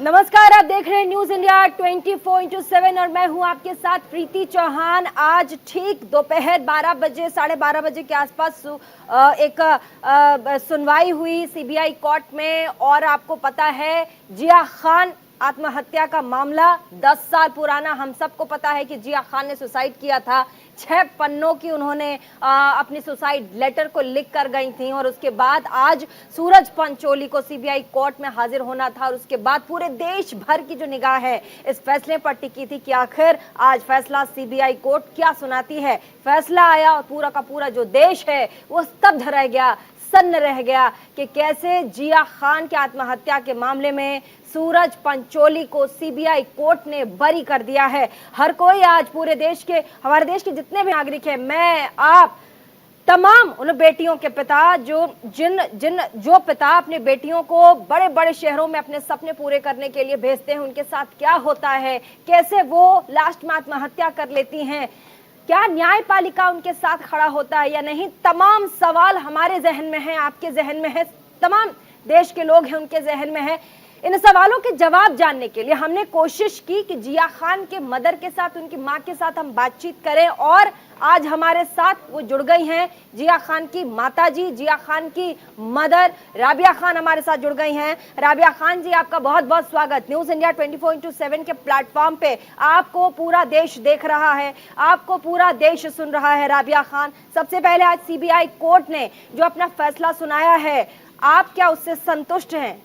नमस्कार, आप देख रहे हैं न्यूज इंडिया 24/7 और मैं हूं आपके साथ प्रीति चौहान। आज ठीक दोपहर 12 बजे 12:30 बजे के आसपास एक सुनवाई हुई सीबीआई कोर्ट में और आपको पता है जिया खान आत्महत्या का मामला 10 साल पुराना। हम सबको पता है कि जिया खान ने सुसाइड किया था। 6 पन्नों की उन्होंने अपनी सुसाइड लेटर को लिख कर गई थी और उसके बाद आज सूरज पंचोली को सीबीआई कोर्ट में हाजिर होना था और उसके बाद पूरे देश भर की जो निगाह है इस फैसले पर टिकी थी कि आखिर आज फैसला सीबीआई कोर्ट क्या सुनाती है। फैसला आया और पूरा का पूरा जो देश है वो स्तब्ध रह गया, सन्न रह गया कि कैसे जिया खान की आत्महत्या के मामले में सूरज पंचोली को सीबीआई कोर्ट ने बरी कर दिया है। हर कोई आज पूरे देश के, हमारे देश के जितने भी नागरिक हैं, मैं, आप, तमाम उन बेटियों के पिता जो पिता अपने बेटियों को बड़े बड़े शहरों में अपने सपने पूरे करने के लिए भेजते हैं, उनके साथ क्या होता है, कैसे वो लास्ट में आत्महत्या कर लेती हैं, क्या न्यायपालिका उनके साथ खड़ा होता है या नहीं, तमाम सवाल हमारे जहन में है, आपके जहन में है, तमाम देश के लोग हैं उनके जहन में है। इन सवालों के जवाब जानने के लिए हमने कोशिश की कि जिया खान के मदर के साथ, उनकी मां के साथ हम बातचीत करें और आज हमारे साथ वो जुड़ गई हैं जिया खान की माताजी, जिया खान की मदर राबिया खान हमारे साथ जुड़ गई हैं। राबिया खान जी, आपका बहुत बहुत स्वागत न्यूज इंडिया 24/7 के प्लेटफॉर्म पे। आपको पूरा देश देख रहा है, आपको पूरा देश सुन रहा है। राबिया खान, सबसे पहले आज सीबीआई कोर्ट ने जो अपना फैसला सुनाया है, आप क्या उससे संतुष्ट हैं?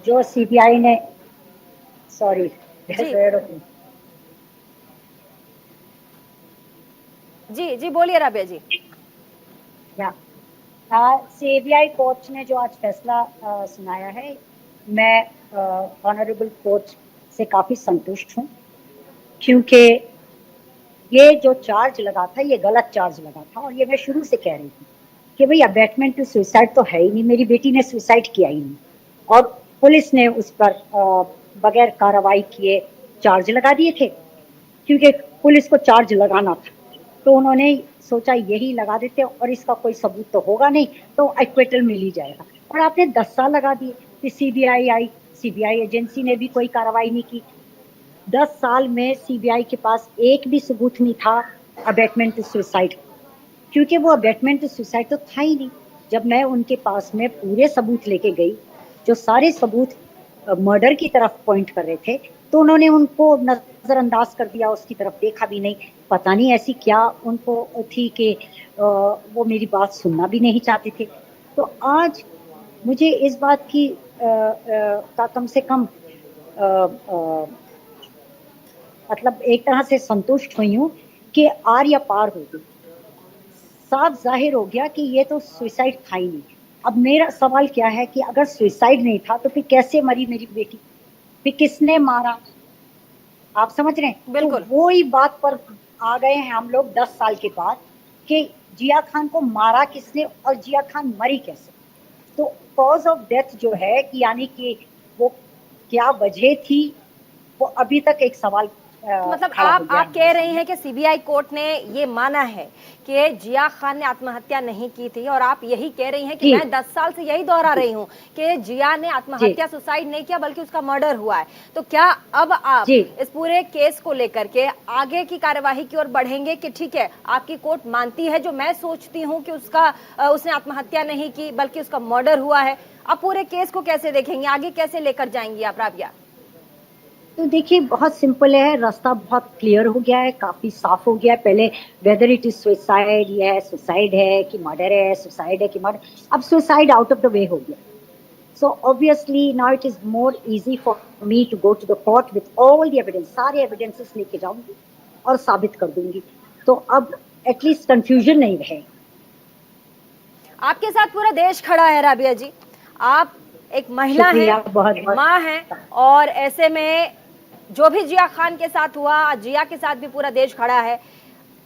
जो सीबीआई ने सॉरी जी बोलिए राबिया जी। सीबीआई कोर्ट ने जो आज फैसला सुनाया है, मैं ऑनरेबल कोर्ट से काफी संतुष्ट हूँ, क्योंकि ये जो चार्ज लगा था ये गलत चार्ज लगा था और ये मैं शुरू से कह रही थी कि भाई अबैटमेंट टू सुसाइड तो है ही नहीं, मेरी बेटी ने सुसाइड किया ही नहीं और पुलिस ने उस पर बगैर कार्रवाई किए चार्ज लगा दिए थे, क्योंकि पुलिस को चार्ज लगाना था तो उन्होंने सोचा यही लगा देते और इसका कोई सबूत तो होगा नहीं तो एक्विटल मिल ही जाएगा। और आपने 10 साल लगा दिए। फिर सीबीआई आई, सीबीआई एजेंसी ने भी कोई कार्रवाई नहीं की। 10 साल में सीबीआई के पास एक भी सबूत नहीं था अबैटमेंट टू सुसाइड, क्योंकि वो अबैटमेंट टू सुसाइड तो था ही नहीं। जब मैं उनके पास में पूरे सबूत लेके गई, जो सारे सबूत मर्डर की तरफ पॉइंट कर रहे थे, तो उन्होंने उनको नजरअंदाज कर दिया, उसकी तरफ देखा भी नहीं। पता नहीं ऐसी क्या उनको थी कि वो मेरी बात सुनना भी नहीं चाहते थे। तो आज मुझे इस बात की का कम से कम मतलब एक तरह से संतुष्ट हुई हूँ कि आर या पार हो गई। साफ जाहिर हो गया कि ये तो सुसाइड था ही नहीं। अब मेरा सवाल क्या है कि अगर सुसाइड नहीं था तो फिर कैसे मरी मेरी बेटी, फिर किसने मारा? आप समझ रहे हैं? बिल्कुल। तो वो ही बात पर आ गए हैं हम लोग 10 साल के बाद कि जिया खान को मारा किसने और जिया खान मरी कैसे। तो कॉज ऑफ डेथ जो है कि यानी कि वो क्या वजह थी, वो अभी तक एक सवाल मतलब आप कह रही हैं कि सीबीआई कोर्ट ने ये माना है कि जिया खान ने आत्महत्या नहीं की थी और आप यही कह रही हैं कि मैं 10 साल से यही दोहरा रही हूँ कि जिया ने आत्महत्या सुसाइड नहीं किया बल्कि उसका मर्डर हुआ है। तो क्या अब आप इस पूरे केस को लेकर के आगे की कार्यवाही की ओर बढ़ेंगे कि ठीक है आपकी कोर्ट मानती है जो मैं सोचती हूँ कि उसने आत्महत्या नहीं की बल्कि उसका मर्डर हुआ है? आप पूरे केस को कैसे देखेंगे, आगे कैसे लेकर जाएंगी आप राबिया? तो देखिए बहुत सिंपल है, रास्ता बहुत क्लियर हो गया है, काफी साफ हो गया है। पहले वेदर इट इज सुसाइड, ये है सुसाइड है कि मर्डर है, सुसाइड है कि मर्डर, अब suicide out of the way हो गया। So obviously now it is more easy for me to go to the court with all the evidence, सारे एविडेंसेस लेके जाऊंगी और साबित कर दूंगी, तो अब एटलीस्ट कंफ्यूजन नहीं रहेगी। आपके साथ पूरा देश खड़ा है राबिया जी, आप एक महिला हैं, माँ हैं और ऐसे में जो भी जिया खान के साथ हुआ, जिया के साथ भी पूरा देश खड़ा है।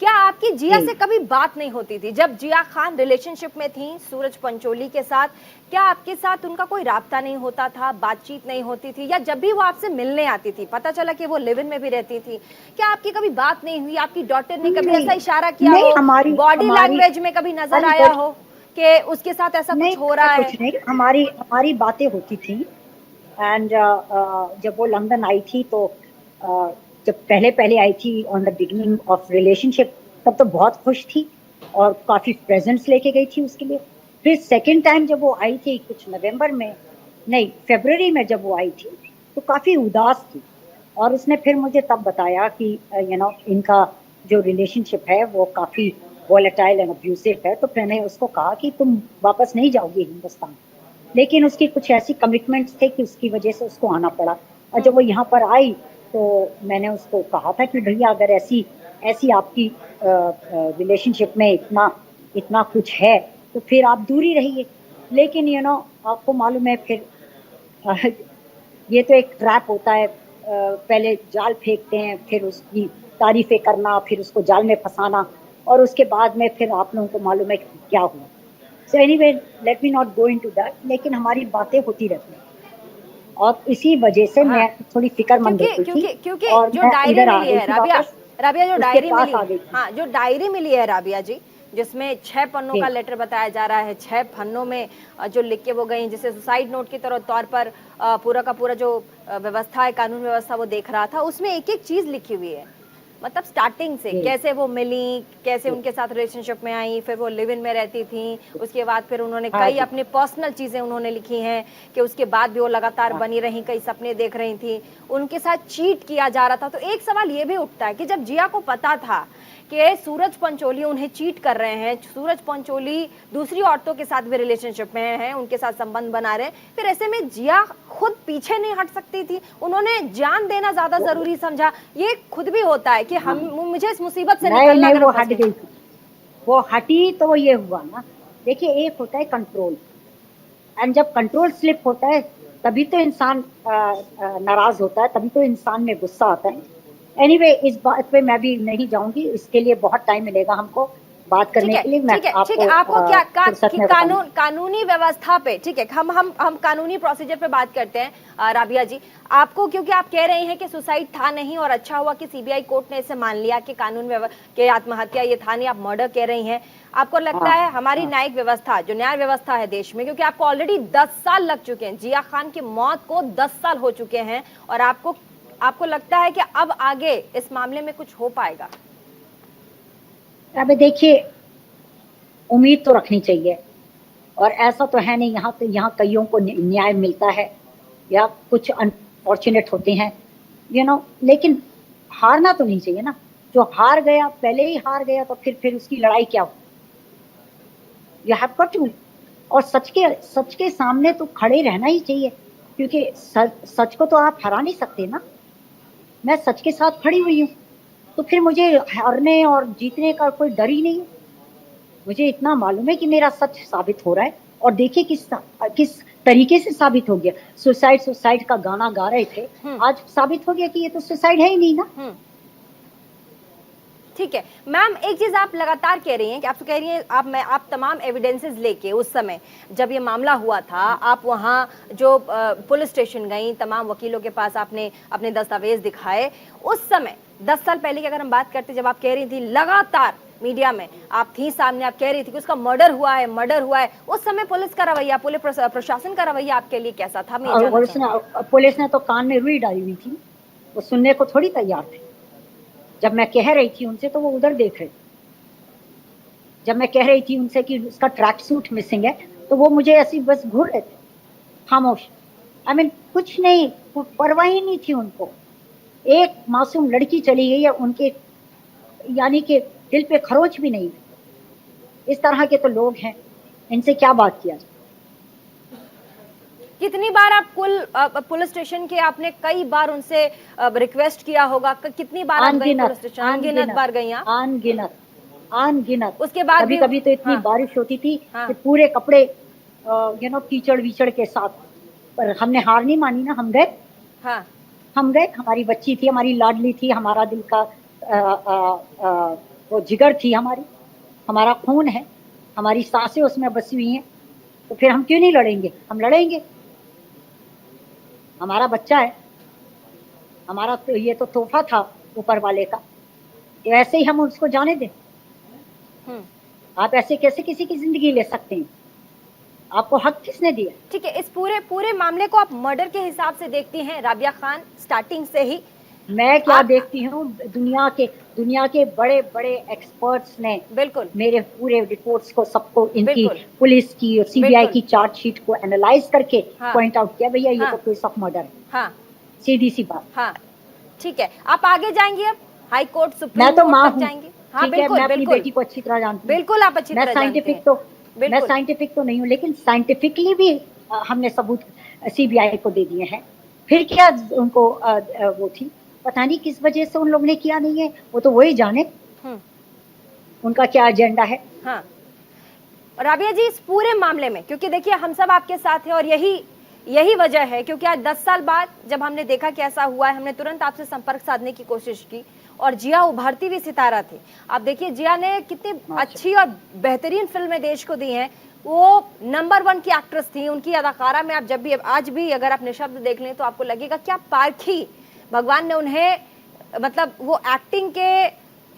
क्या आपकी जिया से कभी बात नहीं होती थी जब जिया खान रिलेशनशिप में थी सूरज पंचोली के साथ? क्या आपके साथ उनका कोई राब्ता नहीं होता था, बातचीत नहीं होती थी, या जब भी वो आपसे मिलने आती थी, पता चला कि वो लिव इन में भी रहती थी, क्या आपकी कभी बात नहीं हुई? आपकी डॉटर ने कभी ऐसा इशारा किया हो, बॉडी लैंग्वेज में कभी नजर आया हो कि उसके साथ ऐसा नहीं, कुछ हो रहा है? कुछ नहीं, हमारी हमारी बातें होती थी। एंड जब वो लंदन आई थी तो जब पहले पहले आई थी on the beginning of relationship, तब तो बहुत खुश थी और काफी प्रेजेंट्स लेके गई थी उसके लिए। फिर सेकंड टाइम जब वो आई थी कुछ नवंबर में, नहीं फरवरी में जब वो आई थी, तो काफी उदास थी। और उसने फिर मुझे तब बताया कि इनका जो रिलेशनशिप है वो काफी वॉलेटाइल एंड अब्यूसिव है। तो मैंने उसको कहा कि तुम वापस नहीं जाओगी हिंदुस्तान, लेकिन उसकी कुछ ऐसी कमिटमेंट्स थे कि उसकी वजह से उसको आना पड़ा। और जब वो यहाँ पर आई तो मैंने उसको कहा था कि भैया अगर ऐसी ऐसी आपकी रिलेशनशिप में इतना इतना कुछ है तो फिर आप दूर ही रहिए। लेकिन आपको मालूम है फिर ये तो एक ट्रैप होता है। पहले जाल फेंकते हैं, फिर उसकी तारीफें करना, फिर उसको जाल में फंसाना, और उसके बाद में फिर आप लोगों को मालूम है क्या हुआ। So anyway, let me not go into that, लेकिन हमारी बातें होती रहती हैं और इसी वजह से हाँ, मैं थोड़ी फिक्रमंद हो गई थी। क्योंकि और जो मैं डायरी इधर आ मिली गई है थी राबिया, वापस, राबिया जो उसके डायरी पास मिली, आ गई थी। हाँ जो डायरी मिली है राबिया जी, जिसमें 6 पन्नों जी का लेटर बताया जा रहा है, 6 पन्नों में जो लिख के वो गई, जिसे सुसाइड नोट के तौर पर पूरा का पूरा जो व्यवस्था है, कानून व्यवस्था वो देख रहा था, उसमें एक एक चीज लिखी हुई है। मतलब स्टार्टिंग से जी कैसे वो मिली, कैसे जी उनके साथ रिलेशनशिप में आई, फिर वो लिव इन में रहती थी, उसके बाद फिर उन्होंने हाँ कई जी अपनी पर्सनल चीजें उन्होंने लिखी हैं कि उसके बाद भी वो लगातार हाँ बनी रही, कई सपने देख रही थी, उनके साथ चीट किया जा रहा था। तो एक सवाल ये भी उठता है कि जब जिया को पता था कि सूरज पंचोली उन्हें चीट कर रहे हैं, सूरज पंचोली दूसरी औरतों के साथ भी रिलेशनशिप में हैं, उनके साथ संबंध बना रहे हैं, फिर ऐसे में जिया खुद पीछे नहीं हट सकती थी? उन्होंने जान देना ज्यादा जरूरी समझा? ये खुद भी होता है कि हम, हाँ। मुझे इस मुसीबत से नहीं निकलना नहीं, अगर वो हम फंस हट गए। गई थी, वो हटी तो ये हुआ ना। देखिए, एक होता है कंट्रोल, एंड जब कंट्रोल स्लिप होता है तभी तो इंसान नाराज होता है, तभी तो इंसान में गुस्सा आता है। एनीवे, इस बात पे मैं भी नहीं जाऊंगी, इसके लिए बहुत टाइम मिलेगा हमको बात ठीक करने है, के लिए। मैं ठीक है, ठीक है, आपको आपको क्या फुर्सत में बताऊंगी। कानूनी व्यवस्था पे, ठीक है, हम कानूनी प्रोसीजर पे बात करते हैं। राबिया जी, आपको, क्योंकि आप कह रहे हैं कि सुसाइड था नहीं और अच्छा हुआ कि सीबीआई कोर्ट ने इसे मान लिया कि के आत्महत्या ये था नहीं, आप मर्डर कह रही हैं, आपको लगता हाँ है हमारी हाँ। न्यायिक व्यवस्था, जो न्याय व्यवस्था है देश में, क्योंकि आपको ऑलरेडी 10 साल लग चुके हैं, जिया खान की मौत को 10 साल हो चुके हैं, और आपको लगता है कि अब आगे इस मामले में कुछ हो पाएगा? अब देखिए, उम्मीद तो रखनी चाहिए, और ऐसा तो है नहीं, यहाँ कईयों को न्याय मिलता है या कुछ अनफॉर्चुनेट होते हैं, लेकिन हारना तो नहीं चाहिए ना। जो हार गया पहले ही हार गया, तो फिर उसकी लड़ाई क्या हो? यू हैव गॉट टू, और सच के सामने तो खड़े रहना ही चाहिए, क्योंकि सच को तो आप हरा नहीं सकते ना। मैं सच के साथ खड़ी हुई हूँ, तो फिर मुझे हारने और जीतने का कोई डर ही नहीं है। मुझे इतना मालूम है कि मेरा सच साबित हो रहा है, और देखिए किस तरीके से साबित हो गया। सुसाइड सुसाइड का गाना गा रहे थे, आज साबित हो गया कि ये तो सुसाइड है ही नहीं ना। ठीक है मैम, एक चीज आप लगातार कह रही हैं कि आप तो कह रही हैं आप तमाम एविडेंसेस लेके उस समय जब ये मामला हुआ था, आप वहां जो पुलिस स्टेशन गई, तमाम वकीलों के पास आपने अपने दस्तावेज दिखाए। उस समय 10 साल पहले की अगर हम बात करते, जब आप कह रही थी लगातार मीडिया में आप थी सामने, आप कह रही थी कि उसका मर्डर हुआ है, उस समय पुलिस का रवैया, पुलिस प्रशासन का रवैया आपके लिए कैसा था? मैं जानना चाहूंगी। पुलिस ने तो कान में रुई डाली हुई थी, वो सुनने को थोड़ी तैयार थे। जब मैं कह रही थी उनसे तो वो उधर देख रहे। जब मैं कह रही थी उनसे कि उसका ट्रैक सूट मिसिंग है, तो वो मुझे ऐसी बस घूर रहे थे, खामोश। आई मीन कुछ नहीं, परवाह ही नहीं थी उनको। एक मासूम लड़की चली गई है उनके, यानी कि दिल पे खरोच भी नहीं। इस तरह के तो लोग हैं, इनसे क्या बात किया जाए। कितनी बार आप पुलिस स्टेशन के, आपने कई बार उनसे रिक्वेस्ट किया होगा, कितनी बार आप गई पुलिस स्टेशन? अनगिनत बार गई आप? अनगिनत। उसके बाद कभी भी? कभी तो इतनी हाँ, बारिश होती थी हाँ, कि पूरे कपड़े कीचड़ विचड़ के साथ, पर हमने हार नहीं मानी ना। हाँ, हम गए। हमारी बच्ची थी, हमारी लाडली थी, हमारा दिल का वो जिगर थी हमारी, हमारा खून है, हमारी सांसें उसमें बसी हुई हैं, तो फिर हम क्यों नहीं लड़ेंगे? हम लड़ेंगे। हमारा बच्चा है, हमारा तो ये तो तोहफा था ऊपर वाले का, तो ऐसे ही हम उसको जाने दें। आप ऐसे कैसे किसी की जिंदगी ले सकते हैं? आपको हक किसने दिया? ठीक है, इस पूरे पूरे मामले को आप मर्डर के हिसाब से देखती हैं राबिया खान स्टार्टिंग से ही? मैं क्या आप देखती हूँ, दुनिया के बड़े बड़े एक्सपर्ट्स ने बिल्कुल मेरे पूरे रिपोर्ट्स को, सबको, इनकी बिल्कुल पुलिस की और सीबीआई बिल्कुल की चार्जशीट को एनालाइज करके हाँ पॉइंट आउट किया, भैया ये हाँ तो केस ऑफ मर्डर है, हाँ सीधी सी बात। हाँ ठीक है, आप आगे जाएंगी, अब हाई कोर्ट मैं सुप्रीम तो कोर्ट माँ तक हूँ, जाएंगी? हाँ ठीक है, बिल्कुल मैं अपनी बिल्कुल बेटी को अच्छी तरह जानती हूँ। बिल्कुल, आप अच्छी मैं तरह जानते हैं। मैं बिल्कुल साइंटिफिक तो नहीं हूँ, लेकिन साइंटिफिकली भी हमने सबूत सीबीआई को दे दिए हैं। फिर क्या उनको वो थी, पता नहीं किस वजह से उन लोगों ने किया नहीं है, वो तो वही जाने हम्म उनका क्या एजेंडा है। हाँ। और राबिया जी, इस पूरे मामले में, क्योंकि देखिए हम सब आपके साथ हैं और यही वजह है, क्योंकि आज 10 साल बाद जब हमने देखा कि ऐसा हुआ है, हमने तुरंत आपसे संपर्क साधने की कोशिश की। और जिया उभरती हुई सितारा थी। आप देखिए जिया ने कितनी अच्छी और बेहतरीन फिल्में देश को दी हैं। वो नंबर 1 की एक्ट्रेस थी। उनकी अदाकारा में आप जब भी, आज भी अगर आप निशब्द देख लें तो आपको लगेगा क्या पारखी भगवान ने उन्हें, मतलब वो एक्टिंग के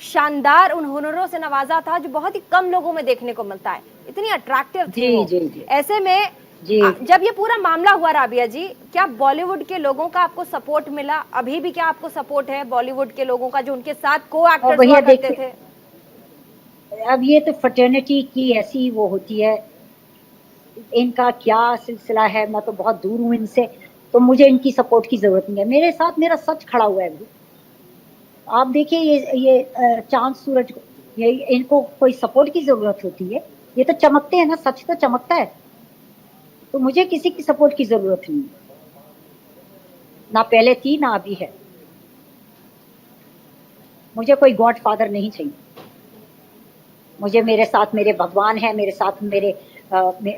शानदार उन हुनरों से नवाजा था जो बहुत ही कम लोगों में देखने को मिलता है। इतनी अट्रैक्टिव थी जी वो। जी जी ऐसे में जी जब ये पूरा मामला हुआ राबिया जी, क्या बॉलीवुड के लोगों का आपको सपोर्ट मिला? अभी भी क्या आपको सपोर्ट है बॉलीवुड के लोगों का जो उनके साथ को और एक्टर्स भैया हुआ करते देखिए, थे? अब ये तो फर्टर्निटी की ऐसी वो होती है, इनका क्या सिलसिला है, मैं तो बहुत दूर हूँ इनसे, तो मुझे इनकी सपोर्ट की जरूरत नहीं है। मेरे साथ मेरा सच खड़ा हुआ है अभी। आप देखिए ये चांद सूरज, ये इनको कोई सपोर्ट की जरूरत होती है? ये तो चमकते हैं ना, सच तो चमकता है। तो मुझे किसी की सपोर्ट की जरूरत नहीं, ना पहले थी ना अभी है। मुझे कोई गॉड फादर नहीं चाहिए। मुझे, मेरे साथ मेरे भगवान है, मेरे साथ मेरी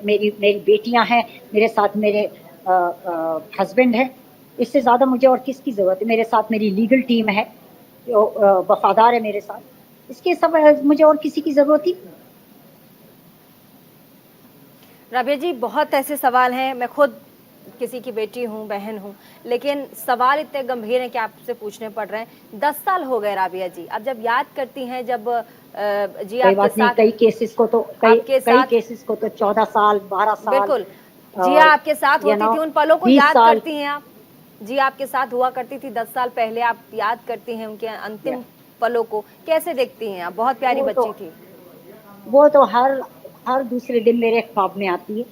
मेरी बेटियां हैं, मेरे साथ मेरे हस्बैंड है। इससे ज्यादा मुझे और किसकी जरूरत है? मेरे साथ मेरी लीगल टीम है जो वफादार है मेरे साथ। इसके सब मुझे और किसी की जरूरत ही नहीं। राबिया जी, बहुत ऐसे सवाल हैं। मैं खुद किसी की बेटी हूँ, बहन हूँ, लेकिन सवाल इतने गंभीर हैं कि आपसे पूछने पड़ रहे हैं। 10 साल हो गए राबिया जी। अब जब याद करती हैं, जब जी कोई आपके बात नहीं, साथ, कई केसेस को तो आपके कई साथ केसेस को तो 14 साल, 12 साल बिल्कुल जिया और आपके साथ यू होती नो थी, उन पलों को 20 याद साल करती हैं आप? जी आपके साथ हुआ करती थी 10 साल पहले, आप याद करती हैं उनके या, अंतिम पलों को? कैसे देखती हैं आप? बहुत प्यारी वो तो बच्ची थी। वो तो हर दूसरे दिन मेरे ख्वाब में आती है।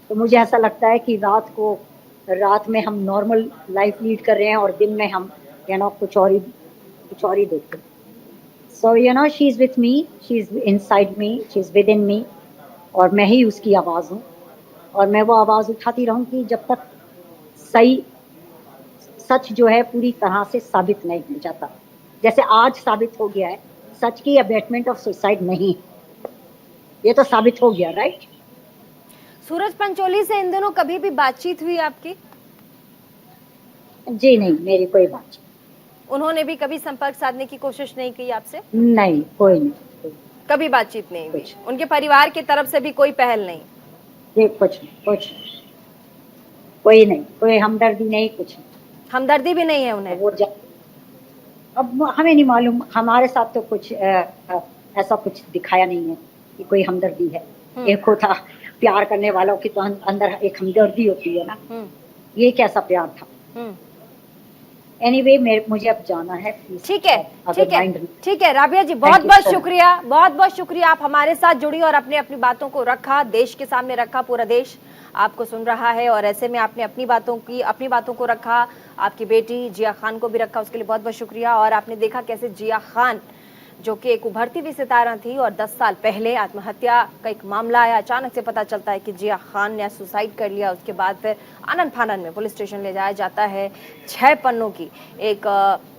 तो मुझे ऐसा लगता है कि रात में हम नॉर्मल लाइफ लीड कर रहे हैं और दिन में हम कुछ और ही देखते हैं। So she is with me, she is inside me, she is within me, और मैं ही उसकी आवाज हूँ। और मैं वो आवाज उठाती रहूंगी जब तक सही सच जो है पूरी तरह से साबित नहीं हो जाता। जैसे आज साबित हो गया है, सच की अबेटमेंट ऑफ सुसाइड नहीं, ये तो साबित हो गया, राइट? सूरज पंचोली से इन दिनों कभी भी बातचीत हुई आपकी? जी नहीं, मेरी कोई बात उन्होंने भी कभी संपर्क साधने की कोशिश नहीं की आपसे? नहीं, कोई नहीं, कभी बातचीत नहीं हुई? कुछ उनके परिवार की तरफ से भी कोई पहल नहीं? ये कुछ नहीं, कोई नहीं, कोई हमदर्दी नहीं, कुछ नहीं। हमदर्दी भी नहीं है उन्हें? अब हमें नहीं मालूम, हमारे साथ तो कुछ ऐसा कुछ दिखाया नहीं है कि कोई हमदर्दी है। एक होता प्यार करने वालों की तो अंदर एक हमदर्दी होती है ना, ये कैसा प्यार था। एनीवे, मुझे अब जाना है। ठीक है ठीक है राबिया जी, बहुत बहुत शुक्रिया। आप हमारे साथ जुड़ी और अपनी अपनी बातों को रखा, देश के सामने रखा। पूरा देश आपको सुन रहा है और ऐसे में आपने अपनी बातों को रखा, आपकी बेटी जिया खान को भी रखा, उसके लिए बहुत बहुत शुक्रिया। और आपने देखा कैसे जिया खान, जो कि एक उभरती हुई सितारा थी, और 10 साल पहले आत्महत्या का एक मामला आया। अचानक से पता चलता है कि जिया खान ने सुसाइड कर लिया। उसके बाद फिर आनन फानन में पुलिस स्टेशन ले जाया जाता है। 6 पन्नों की एक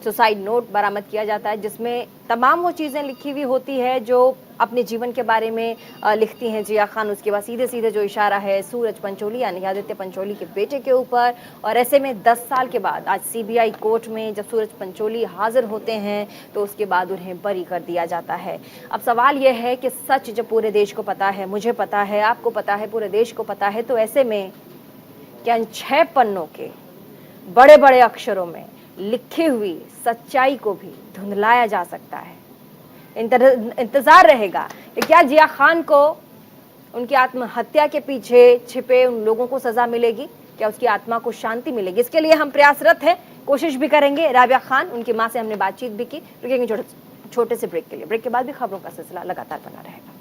सुसाइड नोट बरामद किया जाता है, जिसमें तमाम वो चीज़ें लिखी हुई होती है जो अपने जीवन के बारे में लिखती हैं जिया खान। उसके बाद सीधे सीधे जो इशारा है सूरज पंचोली यानी आदित्य पंचोली के बेटे के ऊपर। और ऐसे में 10 साल के बाद आज सीबीआई कोर्ट में जब सूरज पंचोली हाजिर होते हैं तो उसके बाद उन्हें बरी कर दिया जाता है। अब सवाल यह है कि सच जब पूरे देश को पता है, मुझे पता है, आपको पता है, पूरे देश को पता है, तो ऐसे में क्या इन 6 पन्नों के बड़े बड़े अक्षरों में लिखी हुई सच्चाई को भी धुंधलाया जा सकता है? इंतजार रहेगा कि क्या जिया खान को उनकी आत्महत्या के पीछे छिपे उन लोगों को सजा मिलेगी, क्या उसकी आत्मा को शांति मिलेगी। इसके लिए हम प्रयासरत हैं, कोशिश भी करेंगे। राबिया खान, उनकी मां से हमने बातचीत भी की। रुकेंगे छोटे से ब्रेक के लिए। ब्रेक के बाद भी खबरों का सिलसिला लगातार बना रहेगा।